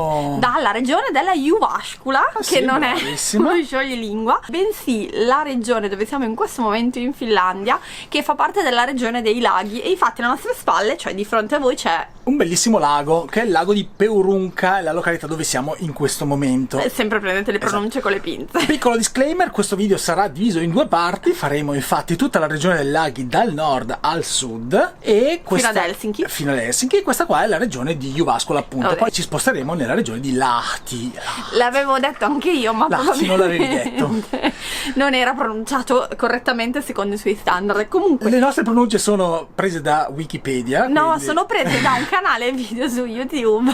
vengono dalla regione della Jyväskylä, che sì, non bravissima. è uno scioglilingua, bensì la regione dove siamo in questo momento in Finlandia, che fa parte della regione dei laghi. E infatti alle nostre spalle, cioè di fronte a voi, c'è un bellissimo lago, che è il lago di Peurunca, è la località dove siamo in questo momento. sempre prendete le pronunce con le pinze. Piccolo disclaimer, questo video sarà diviso in due parti, faremo infatti tutta la regione dei laghi dal nord al sud e questa, fino ad Helsinki, e questa qua è la regione di Jyväskylä appunto. Vabbè. Poi ci sposteremo nella regione di Lahti. L'avevo detto anche io, ma Lahti non l'avevi detto. non era pronunciato correttamente secondo i suoi standard. Comunque Le nostre pronunce sono prese da Wikipedia. no, quindi... sono prese da un canale video su YouTube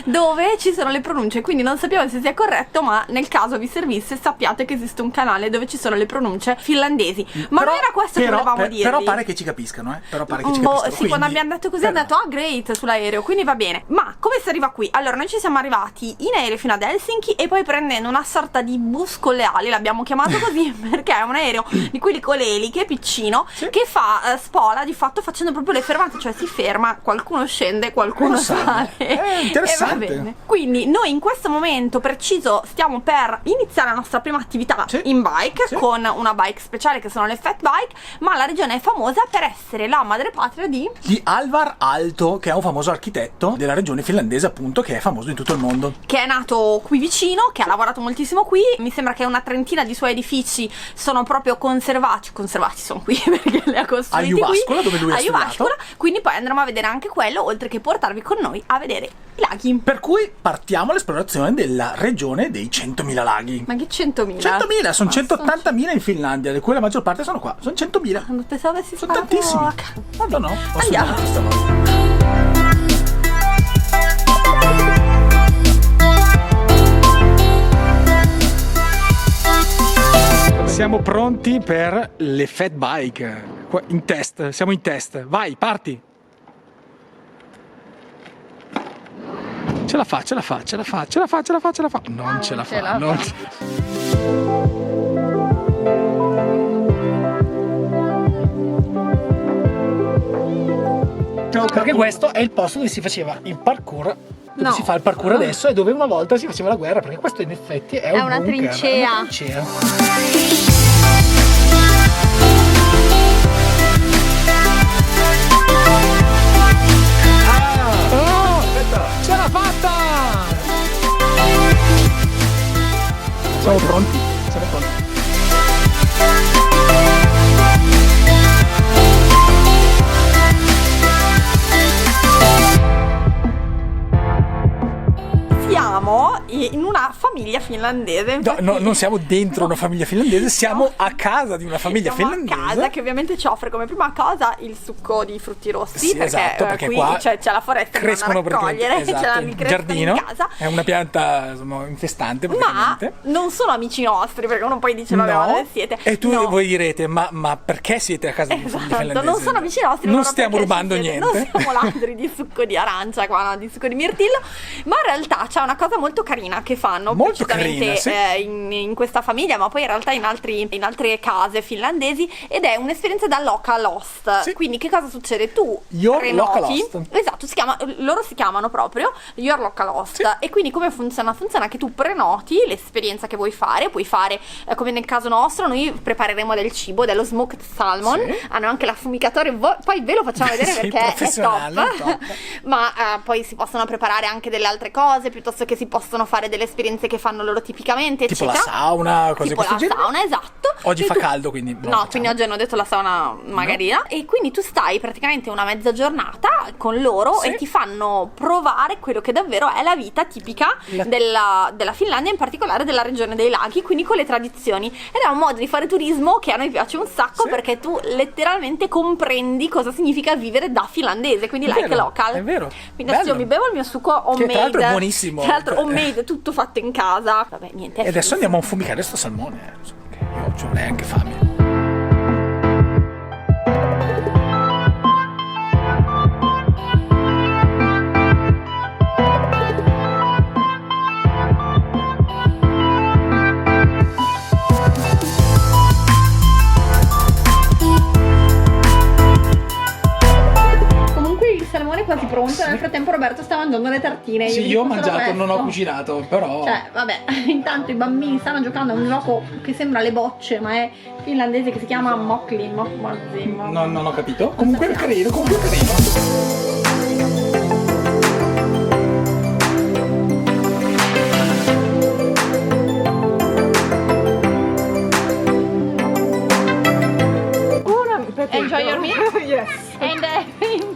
dove ci sono le pronunce, quindi non sappiamo se sia corretto, ma nel caso vi servisse sappiate che esiste un canale dove ci sono le pronunce finlandesi. Ma non era questo che volevamo dirvi. Però pare che ci capiscano, Però pare che ci Sì, capiscano. quando abbiamo detto così hanno detto ah great sull'aereo, quindi va bene. Ma come si arriva qui? Allora noi ci siamo arrivati in aereo fino ad Helsinki e poi prendendo una sorta di bus con le ali, l'abbiamo chiamato così perché è un aereo di quelli con le eliche, piccino, che fa spola di fatto facendo proprio le fermate, cioè si ferma, qualcuno scende, qualcuno sale. Interessante. E va bene. Quindi noi in questo momento preciso stiamo per iniziare la nostra prima attività in bike con una bike speciale che sono le fat bike, ma la regione è famosa per essere la madrepatria di Alvar Aalto, che è un famoso architetto della regione finlandese appunto, che è famoso in tutto il mondo, che è nato qui vicino, che ha lavorato moltissimo qui. Mi sembra che una trentina di suoi edifici sono proprio conservati sono qui perché li ha costruiti a Jyväskylä, dove lui ha studiato. Quindi poi andremo a vedere anche quello, oltre che portarvi con noi a vedere i laghi. Per cui partiamo all'esplorazione della regione dei 100.000 laghi. Ma che 100.000? 100.000, sono 180.000 in Finlandia, di cui la maggior parte sono qua. Sono 100.000. Non pensavo avessi Sono sparato tantissimi. a caso. Va bene. No, Andiamo. questa volta. Siamo pronti per le fat bike. Qua in test, siamo in test. Vai, parti. Ce la fa, ce la fa, ce la fa, ce la fa, ce la fa, ce la fa. Non ce la fa, non ce la fa. Perché questo è il posto dove si faceva il parkour, dove si fa il parkour adesso, e dove una volta si faceva la guerra, perché questo in effetti è un una bunker, trincea. è una trincea. Ce l'ha fatta! Siamo pronti, siamo pronti. Siamo in una famiglia finlandese. No, non siamo dentro una famiglia finlandese, siamo a casa di una famiglia Siamo finlandese. a casa che ovviamente ci offre come prima cosa il succo di frutti rossi, Sì, perché, esatto, perché qui qua c'è la foresta che vanno a raccogliere, esatto, ce la il crescono giardino in casa. è una pianta insomma, infestante Ma praticamente. non sono amici nostri, perché uno poi dice vabbè, ma dove siete? E tu No. voi direte ma perché siete a casa di una famiglia Esatto, finlandese? non sono amici nostri, non ma stiamo perché rubando ci siete. niente. Non siamo ladri di succo di arancia qua, no, di succo di mirtillo. Ma in realtà c'è una cosa molto carina che fanno Molto precisamente carina, sì. in questa famiglia, ma poi in realtà in altre case finlandesi, ed è un'esperienza da local host. Sì. Quindi che cosa succede? Tu Your prenoti, local host. esatto, loro si chiamano proprio Your Local Host. Sì. E quindi come funziona? Funziona che tu prenoti l'esperienza che vuoi fare, puoi fare come nel caso nostro, noi prepareremo del cibo, dello smoked salmon, Sì. hanno anche l'affumicatore, poi ve lo facciamo vedere Sì, perché è professionale, top. Ma poi si possono preparare anche delle altre cose, piuttosto che si possono fare delle esperienze che fanno loro tipicamente, Tipo eccetera. la sauna, cose di Tipo questo la genere. sauna, esatto. Oggi E fa tu- caldo, quindi non no, facciamo. quindi oggi hanno detto la sauna magari no. E quindi tu stai praticamente una mezza giornata con loro Sì. e ti fanno provare quello che davvero è la vita tipica della Finlandia, in particolare della regione dei laghi, quindi con le tradizioni. Ed è un modo di fare turismo che a noi piace un sacco, Sì. perché tu letteralmente comprendi cosa significa vivere da finlandese, quindi È like vero, local. è vero. Quindi adesso io Bello. mi bevo il mio succo homemade. Che tra l'altro è buonissimo. Tra l'altro homemade, tutto fatto in casa. Vabbè, niente. E adesso andiamo a fumicare sto salmone. Che io ci avrei anche fame. Comunque il salmone è quasi pronto. Comunque nel frattempo Roberto sta mangiando le tartine. Sì, io ho mangiato, non ho cucinato, però... Cioè, vabbè, intanto i bambini stanno giocando a un gioco che sembra le bocce, ma è finlandese, che si chiama Mokli. No, non ho capito. Comunque è carino, Enjoy your meal? Yes.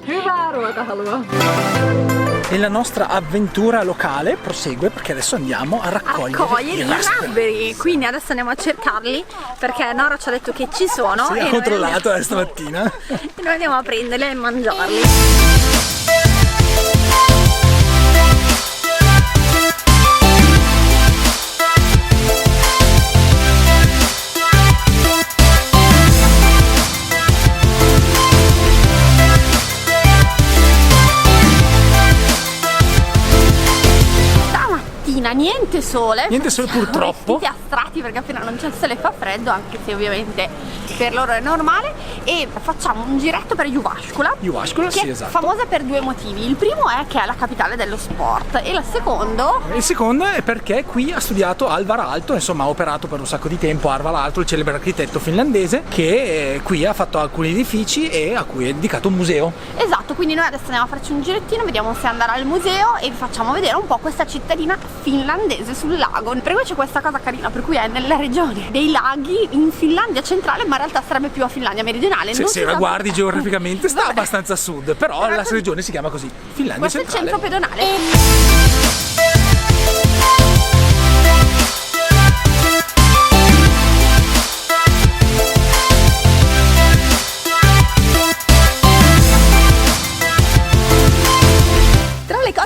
Hyvää ruokahalua. E la nostra avventura locale prosegue, perché adesso andiamo a raccogliere i raspberry. Quindi adesso andiamo a cercarli, perché Nora ci ha detto che ci sono. Sì, ha controllato stamattina. E noi andiamo a prenderli e mangiarli. Niente sole purtroppo. Vestiti astratti, perché appena non c'è il sole fa freddo, anche se ovviamente per loro è normale. E facciamo un giretto per Jyväskylä, che sì, è famosa per due motivi. Il primo è che è la capitale dello sport, e il secondo è perché qui ha studiato Alvar Aalto, insomma ha operato per un sacco di tempo Alvar Aalto, il celebre architetto finlandese, che qui ha fatto alcuni edifici e a cui è dedicato un museo. Esatto, quindi noi adesso andiamo a farci un girettino, vediamo se andare al museo e vi facciamo vedere un po' questa cittadina finlandese sul lago. Prima c'è questa cosa carina, per cui è nella regione dei laghi in Finlandia centrale, ma in realtà sarebbe più a Finlandia meridionale. Se la guardi geograficamente sta abbastanza a sud, però la regione si chiama così, Finlandia centrale. Questo è il centro pedonale.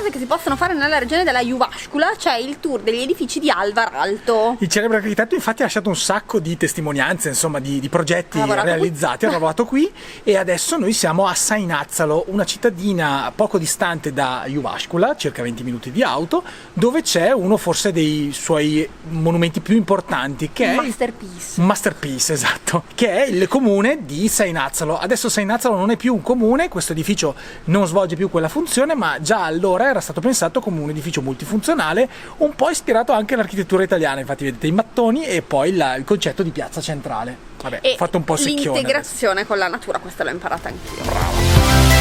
Che si possono fare nella regione della Jyväskylä c'è il tour degli edifici di Alvar Aalto. Il celebre architetto infatti ha lasciato un sacco di testimonianze, insomma di progetti realizzati, ha lavorato qui, e adesso noi siamo a Seinäjoki, una cittadina poco distante da Jyväskylä, circa 20 minuti di auto, dove c'è uno forse dei suoi monumenti più importanti, che è un masterpiece, esatto, che è il comune di Seinäjoki. Adesso Seinäjoki non è più un comune, questo edificio non svolge più quella funzione, ma già allora era stato pensato come un edificio multifunzionale, un po' ispirato anche all'architettura italiana. Infatti vedete i mattoni e poi il concetto di piazza centrale. Vabbè, ho fatto un po' secchione. L'integrazione con la natura, questa l'ho imparata anch'io. Bravo.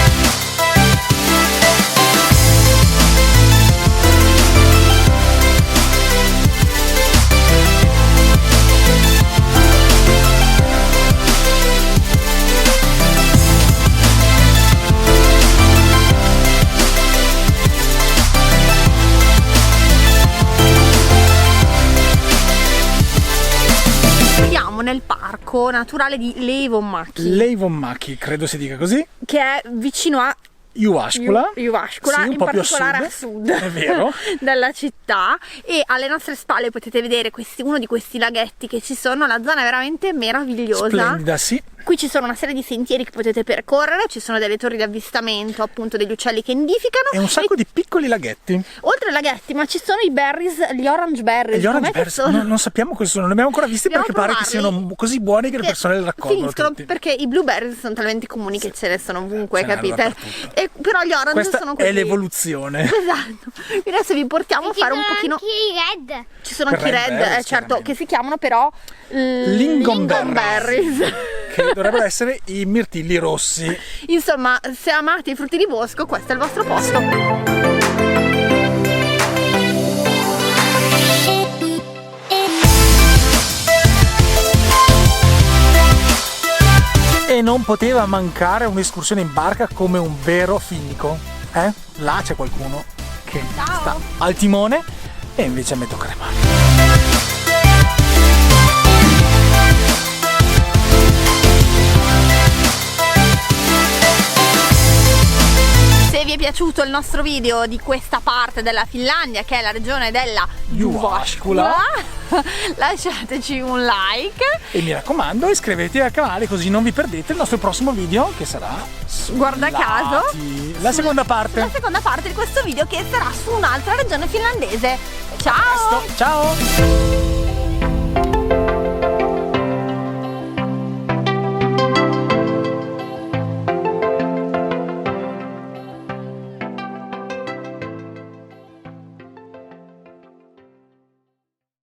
Nel parco naturale di Leivonmäki, credo si dica così, che è vicino a Jyväskylä, sì, in particolare a sud, è vero, della città. E alle nostre spalle potete vedere uno di questi laghetti che ci sono. La zona è veramente meravigliosa, splendida, sì. Qui ci sono una serie di sentieri che potete percorrere, ci sono delle torri di avvistamento appunto degli uccelli che nidificano e un sacco di piccoli laghetti. Oltre ai laghetti, ma ci sono i berries, gli orange berries. Gli orange berries non sappiamo cosa sono, non li abbiamo ancora visti, perché pare che siano così buoni che le persone le raccolgono tutti. Perché i blueberries sono talmente comuni che ce ne sono ovunque, capite? E però gli orange sono così. È l'evoluzione. Esatto. Quindi adesso vi portiamo a fare un pochino. Anche i red. Ci sono anche i red, certo, che si chiamano però lingonberries, che dovrebbero essere i mirtilli rossi. Insomma, se amate i frutti di bosco, questo è il vostro posto. E non poteva mancare un'escursione in barca come un vero finico, eh? Là c'è qualcuno che sta al timone e invece a me tocca remare. Se vi è piaciuto il nostro video di questa parte della Finlandia, che è la regione della Jyväskylä, lasciateci un like e mi raccomando iscrivetevi al canale, così non vi perdete il nostro prossimo video, che sarà, guarda caso, la seconda parte di questo video, che sarà su un'altra regione finlandese. Ciao! Ciao!